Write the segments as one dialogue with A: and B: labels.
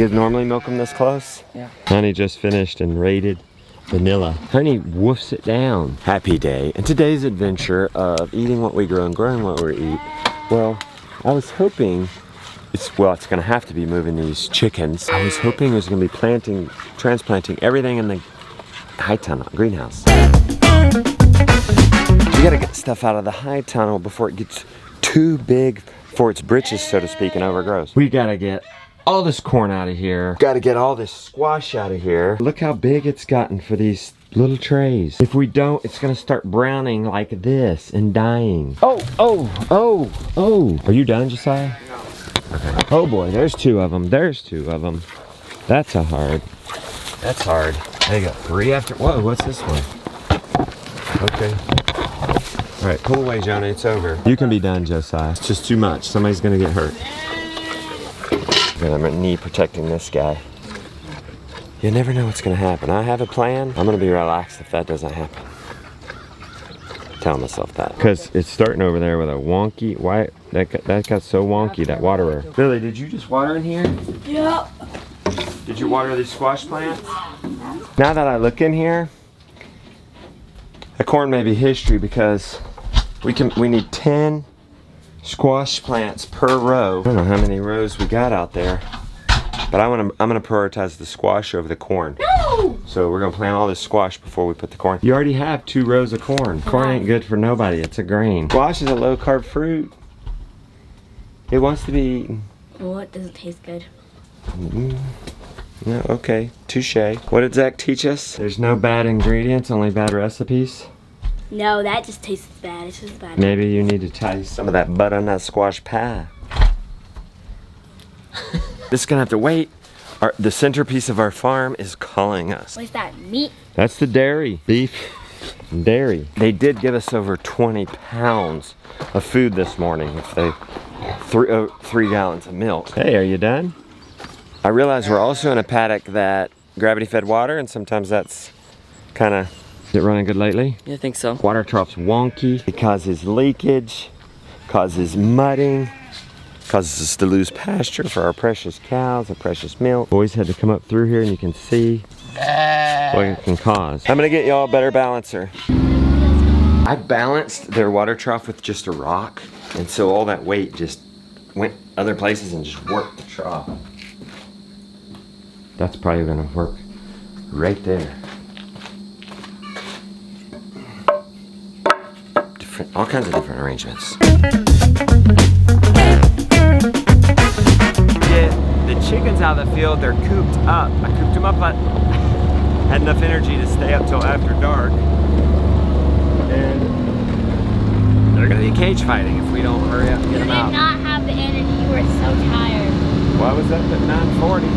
A: You guys normally milk them this close?
B: Yeah.
A: Honey just finished and raided vanilla. Honey woofs it down. Happy day. And today's adventure of eating what we grow and growing what we eat. Well, I was hoping it's gonna have to be moving these chickens. I was hoping it was gonna be transplanting everything in the high tunnel, greenhouse. You gotta get stuff out of the high tunnel before it gets too big for its britches, so to speak, and overgrows. We gotta get all this corn out of here. Gotta get all this squash out of here. Look how big it's gotten for these little trays. If we don't, it's gonna start browning like this and dying. Oh. Are you done, Josiah? No. Okay. Oh boy, there's two of them. That's hard. There you go. 3 after. Whoa, what's this one? Okay. All right, pull away, Jonah. It's over. You can be done, Josiah. It's just too much. Somebody's gonna get hurt. Good, I'm at knee protecting this guy. You never know what's gonna happen. I have a plan. I'm gonna be relaxed if that doesn't happen. Tell myself that. Because it's starting over there with a wonky, why, that got so wonky, that waterer. Billy, did you just water in here?
C: Yep.
A: Did you water these squash plants? Now that I look in here, the corn may be history because we need 10 squash plants per row. I don't know how many rows we got out there, but I'm gonna prioritize the squash over the corn.
C: No!
A: So we're gonna plant all this squash before we put the corn. You already have 2 rows of corn. Corn ain't good for nobody. It's a grain. Squash is a low carb fruit. It wants to be eaten.
C: Well, it doesn't taste good.
A: No, okay, touche. What did Zach teach us? There's no bad ingredients, only bad recipes.
C: No, that just tastes bad. It's just bad.
A: Maybe you need to tie some of that butternut squash pie. This is gonna have to wait. The centerpiece of our farm is calling us.
C: What's that, meat?
A: That's the dairy, beef and dairy. They did give us over 20 pounds of food this morning. If they 3 gallons of milk. Hey, are you done? I realize we're also in a paddock that gravity fed water, and sometimes that's kind of. Is it running good lately?
B: Yeah, I think so.
A: Water trough's wonky. It causes leakage, causes mudding, causes us to lose pasture for our precious cows, our precious milk. Boys had to come up through here and you can see what it can cause. I'm gonna get y'all a better balancer. I balanced their water trough with just a rock, and so all that weight just went other places and just worked the trough. That's probably gonna work right there. All kinds of different arrangements. Get the chickens out of the field, they're cooped up. I cooped them up, but had enough energy to stay up till after dark. And they're gonna be cage fighting if we don't hurry up and get them out.
C: You did not have the energy, you were so tired.
A: Well, I was up at 9:40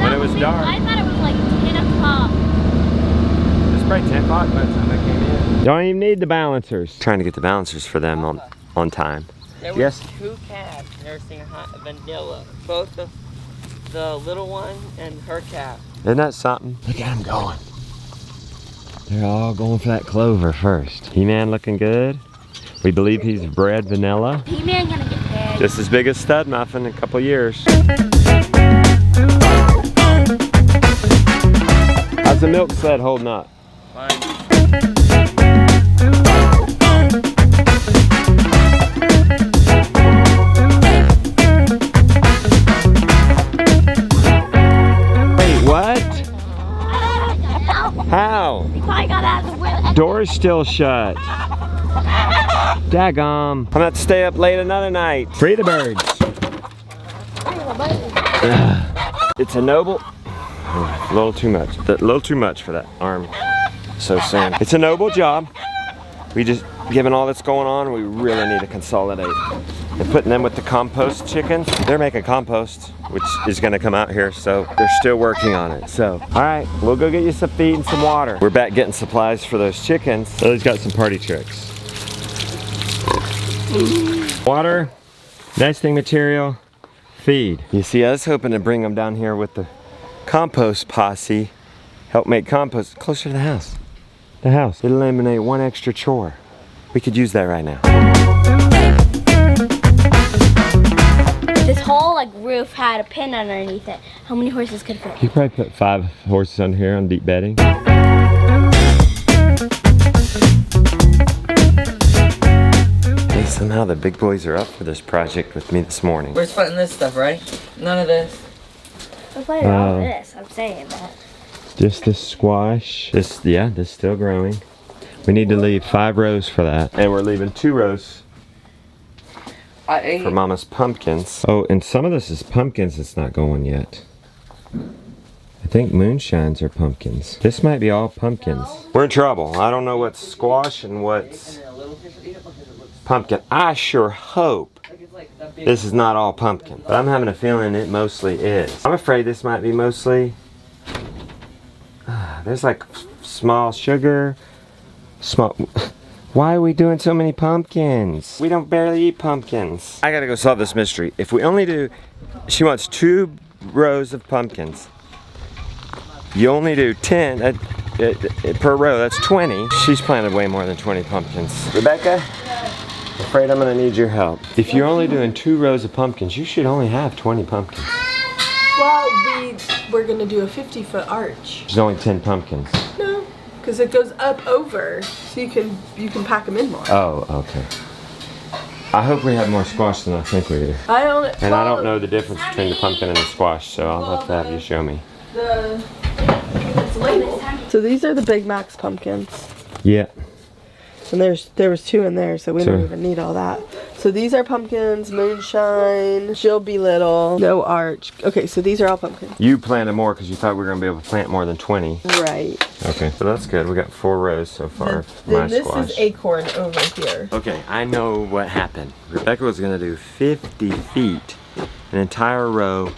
A: when it was dark.
C: I thought it was like 10 o'clock.
A: It's probably 10 o'clock by the time I came in. Don't even need the balancers. Trying to get the balancers for them on time.
B: There were 2 calves nursing a vanilla. Both the little one and her calf.
A: Isn't that something? Look at them going. They're all going for that clover first. He-Man looking good. We believe he's bred vanilla.
C: He-Man gonna get big.
A: Just as big as Stud Muffin in a couple years. How's the milk sled holding up?
B: Fine.
A: How?
C: He probably got out of the way.
A: Door's still shut. Daggum. I'm gonna have to stay up late another night. Free the birds. It's a noble. A little too much. A little too much for that arm so soon. It's a noble job. We just, given all that's going on, we really need to consolidate. And putting them with the compost chickens, they're making compost, which is gonna come out here, so they're still working on it. So, all right, we'll go get you some feed and some water. We're back getting supplies for those chickens. Lily's got some party tricks. Water, nesting material, feed. You see, I was hoping to bring them down here with the compost posse, help make compost closer to the house. It'll eliminate one extra chore. We could use that right now.
C: This whole like roof had a pin underneath it, how many horses could fit?
A: You probably put 5 horses under here on deep bedding. Hey, somehow the big boys are up for this project with me this morning.
B: We're splitting this stuff, right? None of this.
C: I'm playing all this, I'm saying that.
A: Just this squash. This is still growing. We need to leave 5 rows for that. And we're leaving 2 rows for Mama's pumpkins. Oh, and some of this is pumpkins that's not going yet. I think moonshines are pumpkins. This might be all pumpkins. We're in trouble. I don't know what's squash and what's pumpkin. I sure hope this is not all pumpkin. But I'm having a feeling it mostly is. I'm afraid this might be mostly... there's like small sugar. Why are we doing so many pumpkins? We don't barely eat pumpkins. I gotta go solve this mystery. If we only do... She wants 2 rows of pumpkins. You only do 10 per row, that's 20. She's planted way more than 20 pumpkins. Rebecca, I'm afraid I'm gonna need your help. If you're only doing 2 rows of pumpkins, you should only have 20 pumpkins.
D: Well, we're gonna do a 50-foot arch.
A: There's only 10 pumpkins.
D: No, because it goes up over, so you can pack them in more.
A: Oh, okay. I hope we have more squash than I think we do.
D: I
A: don't know the difference between the pumpkin and the squash, so I'll have to have you show me.
D: It's labeled. So these are the Big Max pumpkins.
A: Yeah.
D: And there was 2 in there, so we don't even need all that. So these are pumpkins, moonshine, she'll be little, no arch. Okay, so these are all pumpkins.
A: You planted more because you thought we were going to be able to plant more than 20.
D: Right.
A: Okay, so that's good. We got 4 rows so far of my
D: Then
A: squash.
D: this is acorn over here.
A: Okay, I know what happened. Rebecca was going to do 50 feet, an entire row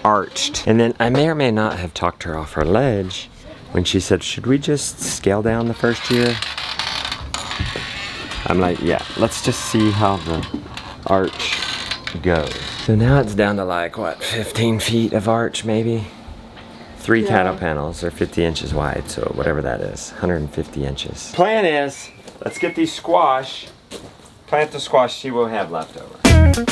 A: arched. And then I may or may not have talked her off her ledge when she said, should we just scale down the first year? I'm like, yeah, let's just see how the arch goes. So now it's down to like, what, 15 feet of arch maybe? 3 cattle panels are 50 inches wide, so whatever that is, 150 inches. Plan is, let's get these squash, plant the squash, see what we have left over. 2,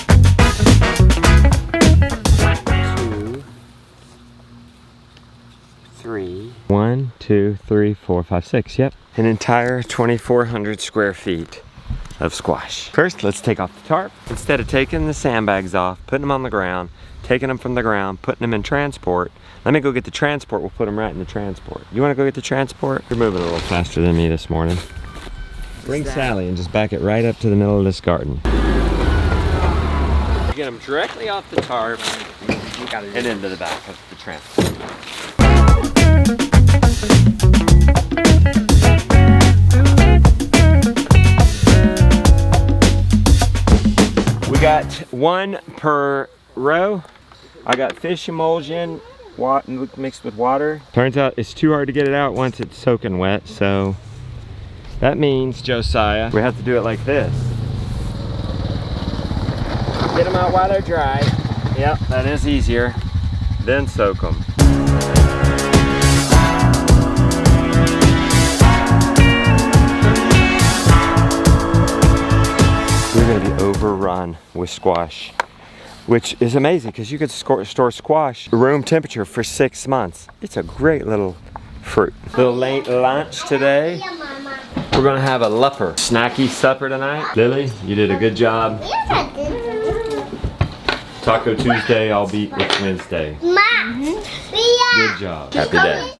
A: 3. 1, 2, 3, 4, 5, 6, yep. An entire 2,400 square feet of squash. First, let's take off the tarp. Instead of taking the sandbags off, putting them on the ground, taking them from the ground, putting them in transport, let me go get the transport, we'll put them right in the transport. You wanna go get the transport? You're moving a little faster than me this morning. Bring Sally and just back it right up to the middle of this garden. Get them directly off the tarp and into the back of the transport. We got 1 per row. I got fish emulsion mixed with water. Turns out it's too hard to get it out once it's soaking wet, so that means, Josiah, we have to do it like this. Get them out while they're dry. Yep, that is easier. Then soak them. We're gonna be overrun with squash, which is amazing because you could store squash room temperature for 6 months. It's a great little fruit. Little late lunch today. We're gonna have a lupper snacky supper tonight. Lily, you did a good job. Taco Tuesday, I'll beat with Wednesday. Good job. Happy day.